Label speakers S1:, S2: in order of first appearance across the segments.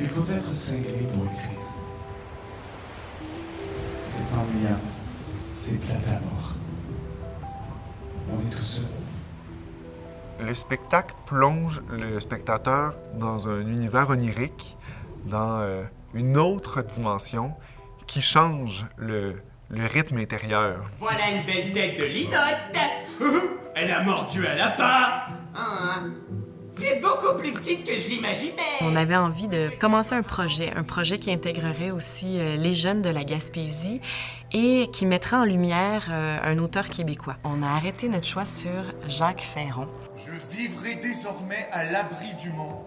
S1: Il faut être cinglé pour écrire. C'est ennuyant, c'est plate à mort. On est tout seul.
S2: Le spectacle plonge le spectateur dans un univers onirique, dans une autre dimension qui change le rythme intérieur.
S3: Voilà une belle tête de linotte. Elle a mordu un lapin. Tu es beaucoup plus petite que je l'imaginais.
S4: On avait envie de commencer un projet qui intégrerait aussi les jeunes de la Gaspésie et qui mettrait en lumière un auteur québécois. On a arrêté notre choix sur Jacques Ferron.
S5: Je vivrai désormais à l'abri du monde,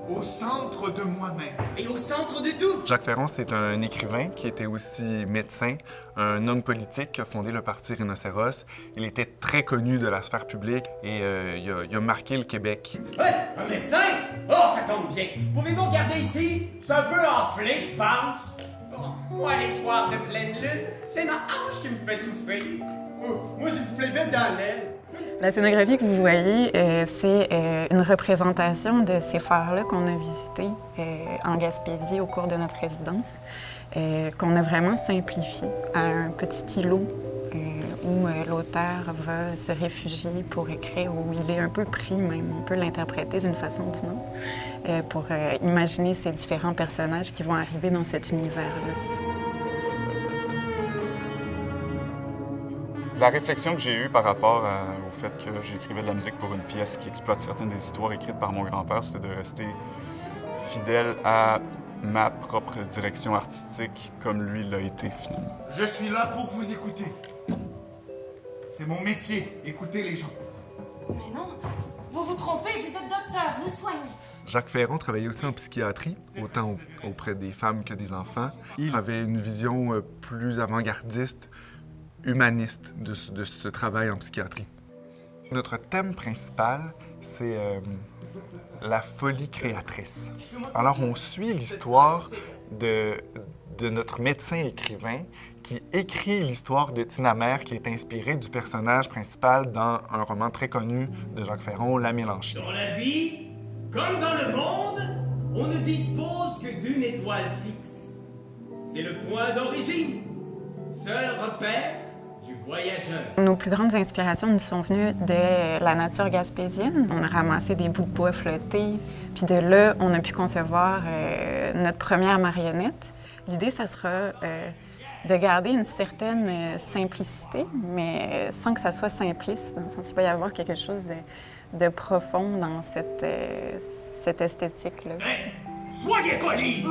S5: au centre de moi-même.
S3: Et au centre de tout.
S2: Jacques Ferron, c'est un écrivain qui était aussi médecin, un homme politique qui a fondé le Parti Rhinocéros. Il était très connu de la sphère publique et il a marqué le Québec.
S3: Ouais, un médecin? Oh, ça tombe bien. Pouvez-vous regarder ici? C'est un peu enflé, je pense. Oh, moi, les soirs de pleine lune, c'est ma hanche qui me fait souffrir. Oh, moi, j'ai une flébette dans l'aile.
S6: La scénographie que vous voyez, c'est une représentation de ces phares-là qu'on a visités en Gaspésie au cours de notre résidence, qu'on a vraiment simplifié à un petit îlot où l'auteur va se réfugier pour écrire, où il est un peu pris même, on peut l'interpréter d'une façon ou d'une autre, pour imaginer ces différents personnages qui vont arriver dans cet univers-là.
S7: La réflexion que j'ai eue par rapport au fait que j'écrivais de la musique pour une pièce qui exploite certaines des histoires écrites par mon grand-père, c'était de rester fidèle à ma propre direction artistique comme lui l'a été finalement.
S5: Je suis là pour vous écouter. C'est mon métier, écouter les gens.
S8: Mais non, vous vous trompez, vous êtes docteur, vous soignez.
S2: Jacques Ferron travaillait aussi en psychiatrie, autant auprès des femmes que des enfants. Il avait une vision plus avant-gardiste, humaniste de ce travail en psychiatrie. Notre thème principal, c'est la folie créatrice. Alors, on suit l'histoire de notre médecin-écrivain qui écrit l'histoire de Tina Mère, qui est inspirée du personnage principal dans un roman très connu de Jacques Ferron, La Mélanchie.
S3: Dans la vie, comme dans le monde, on ne dispose que d'une étoile fixe. C'est le point d'origine. Seul repère du voyageur.
S6: Nos plus grandes inspirations nous sont venues de la nature gaspésienne. On a ramassé des bouts de bois flottés, puis de là, on a pu concevoir notre première marionnette. L'idée, ça sera de garder une certaine simplicité, mais sans que ça soit simpliste, dans le sens qu'il va y avoir quelque chose de profond dans cette esthétique-là.
S3: Hey, soyez polis!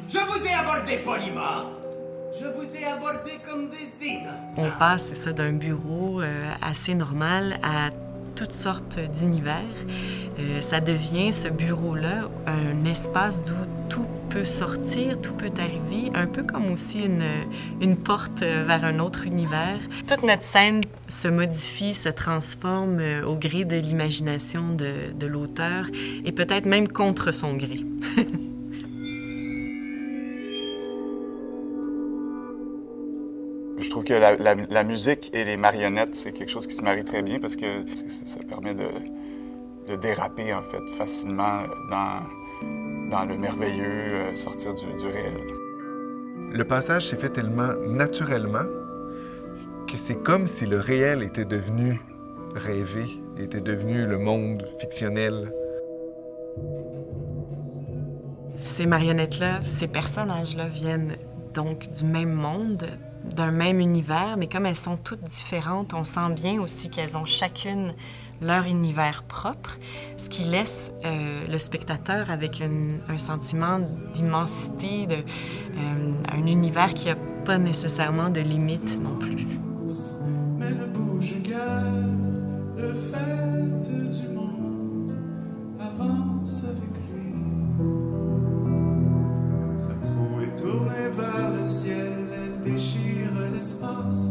S3: Je vous ai abordé poliment. Je vous ai abordé comme des innocents.
S4: On passe, c'est ça, d'un bureau assez normal à toutes sortes d'univers. Ça devient, ce bureau-là, un espace d'où tout peut sortir, tout peut arriver, un peu comme aussi une porte vers un autre univers. Toute notre scène se modifie, se transforme au gré de l'imagination de l'auteur et peut-être même contre son gré.
S7: Je trouve que la musique et les marionnettes, c'est quelque chose qui se marie très bien parce que ça permet de déraper, en fait, facilement dans le merveilleux, sortir du réel.
S2: Le passage s'est fait tellement naturellement que c'est comme si le réel était devenu rêvé, était devenu le monde fictionnel.
S4: Ces marionnettes-là, ces personnages-là viennent donc du même monde, d'un même univers, mais comme elles sont toutes différentes, on sent bien aussi qu'elles ont chacune leur univers propre, ce qui laisse le spectateur avec un sentiment d'immensité, un univers qui n'a pas nécessairement de limites non plus.
S1: Mais ne bouge guère, le fait du monde avance avec lui. Sa proue est tournée vers le ciel, elle déchire l'espace.